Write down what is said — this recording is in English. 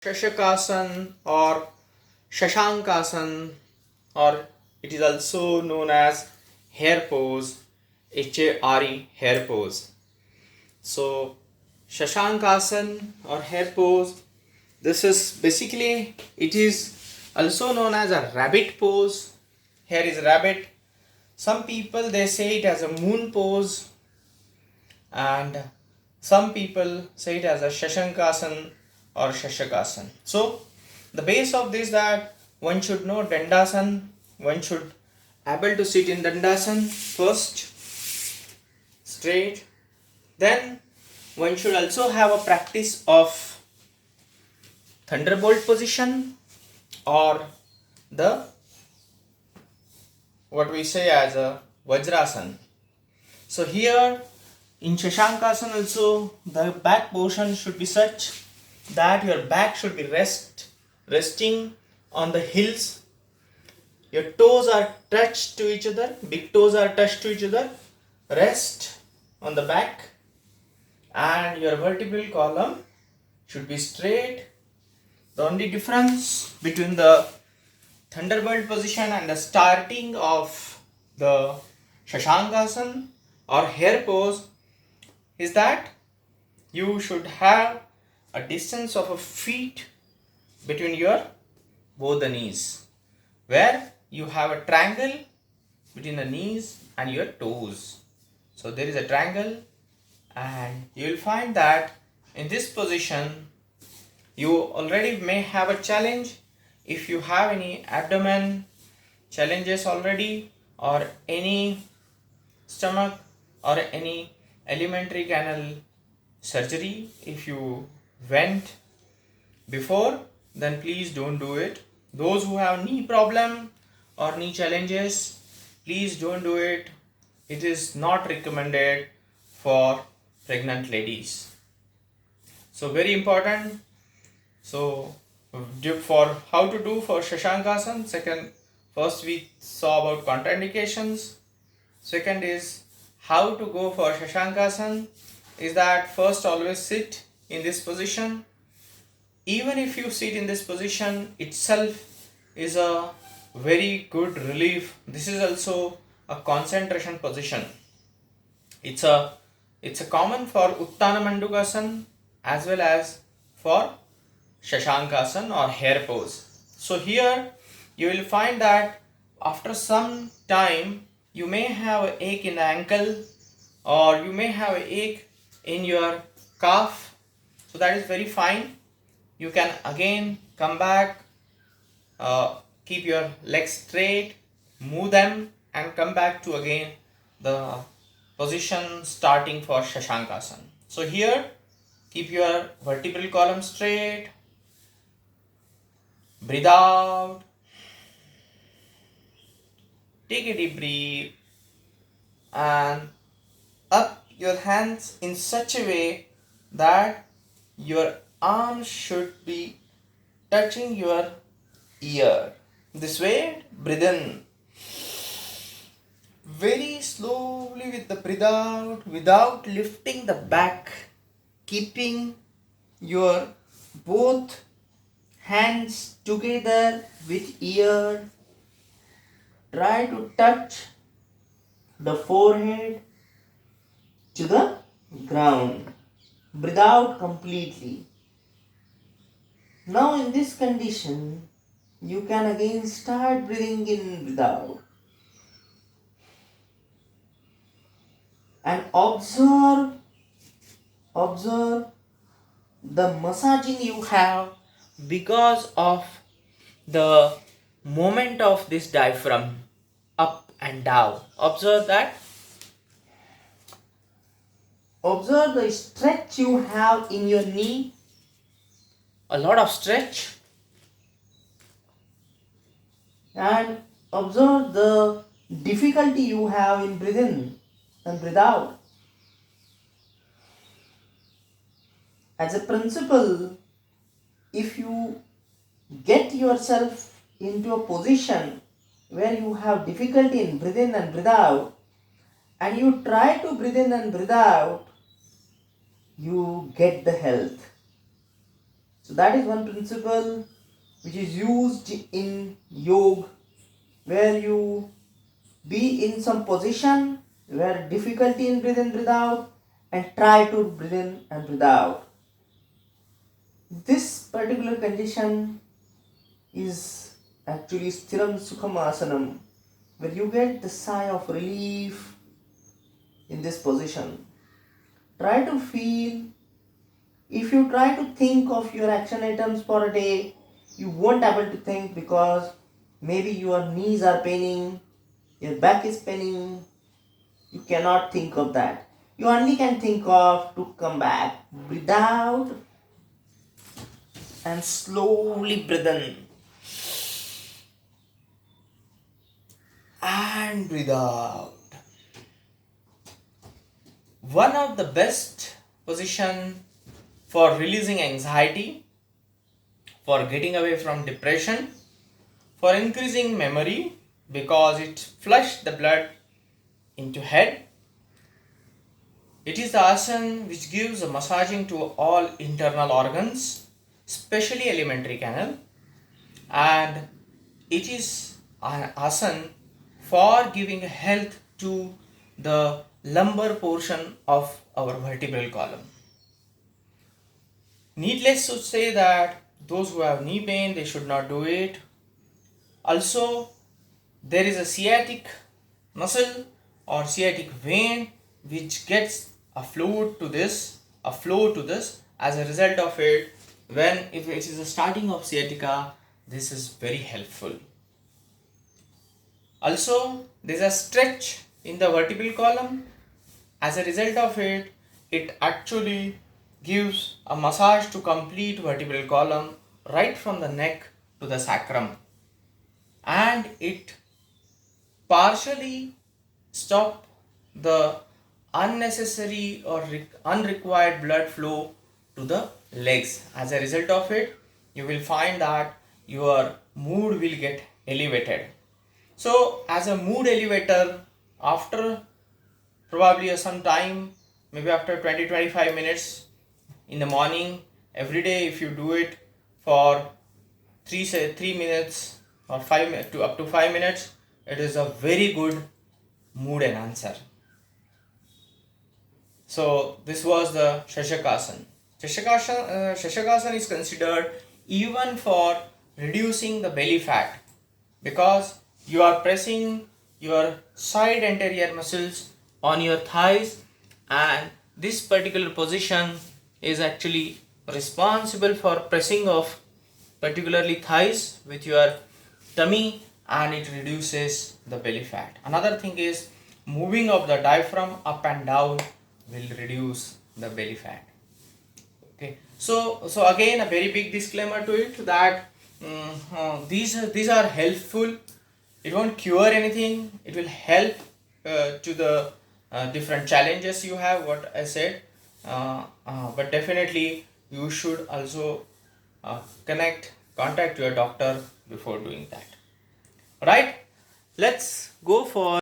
Shashakasan or Shashankasan, or it is also known as hair pose, HARE, hair pose. So, Shashankasan or hair pose, this is basically, it is also known as a rabbit pose. Here is rabbit. Some people they say it as a moon pose, and some people say it as a Shashankasan or Shashakasan. So the base of this that one should know Dandasan, one should able to sit in Dandasan first straight, then one should also have a practice of thunderbolt position or the what we say as a Vajrasan. So here in Shashankasan also the back portion should be such that your back should be resting on the heels. Your toes are touched to each other, big toes are touched to each other. Rest on the back and your vertebral column should be straight. The only difference between the thunderbolt position and the starting of the Shashankasan or hair pose is that you should have a distance of a feet between your both the knees, where you have a triangle between the knees and your toes. So there is a triangle, and you will find that in this position you already may have a challenge if you have any abdomen challenges already, or any stomach or any alimentary canal surgery if you went before, then please don't do it. Those who have knee problem or knee challenges, please don't do it. It is not recommended for pregnant ladies. So very important. So for how to do for Shashankasan, first we saw about contraindications. Second is how to go for Shashankasan is that first always sit in this position. Even if you sit in this position itself is a very good relief. This is also a concentration position. It's a common for Uttana Mandukasana as well as for Shashankasan or hair pose. So here you will find that after some time you may have an ache in the ankle, or you may have an ache in your calf. So that is very fine. You can again come back, keep your legs straight, move them and come back to again the position starting for Shashankasan. So here keep your vertebral column straight, breathe out, take a deep breath, and up your hands in such a way that your arms should be touching your ear. This way, breathe in very slowly with the breathe out without lifting the back, keeping your both hands together with ear. Try to touch the forehead to the ground. Breathe out completely. Now in this condition, you can again start breathing in, breathe out. And observe the massaging you have because of the movement of this diaphragm up and down. Observe that. Observe the stretch you have in your knee. A lot of stretch. And observe the difficulty you have in breathing and breathe out. As a principle, if you get yourself into a position where you have difficulty in breathe in and breathe out, and you try to breathe in and breathe out, you get the health. So that is one principle which is used in yoga, where you be in some position where difficulty in breathe in, breathe out, and try to breathe in and breathe out. This particular condition is actually Sthiram Sukham Asanam, where you get the sigh of relief in this position. Try to feel, if you try to think of your action items for a day, you won't able to think because maybe your knees are paining, your back is paining, you cannot think of that. You only can think of to come back. Breathe out and slowly breathe in. And breathe out. One of the best position for releasing anxiety, for getting away from depression, for increasing memory because it flushes the blood into head. It is the asana which gives a massaging to all internal organs, especially alimentary canal, and it is an asana for giving health to the lumbar portion of our vertebral column. Needless to say that those who have knee pain, they should not do it. Also, there is a sciatic muscle or sciatic vein which gets a flow to this. As a result of it, if it is the starting of sciatica, this is very helpful. Also, there is a stretch in the vertebral column. As a result of it, it actually gives a massage to complete vertebral column right from the neck to the sacrum, and it partially stop the unnecessary or unrequired blood flow to the legs. As a result of it, you will find that your mood will get elevated. So as a mood elevator, after probably some time, maybe after 20-25 minutes in the morning, every day, if you do it for 3 minutes or 5 minutes to up to 5 minutes, it is a very good mood enhancer. So this was the Shashankasan. Shashankasan is considered even for reducing the belly fat because you are pressing your side anterior muscles on your thighs, and this particular position is actually responsible for pressing of particularly thighs with your tummy, and it reduces the belly fat. Another thing is moving of the diaphragm up and down will reduce the belly fat. Okay, so again a very big disclaimer to it that these are helpful. It won't cure anything. It will help to the different challenges you have, what I said, but definitely you should also contact your doctor before doing that. Right, let's go for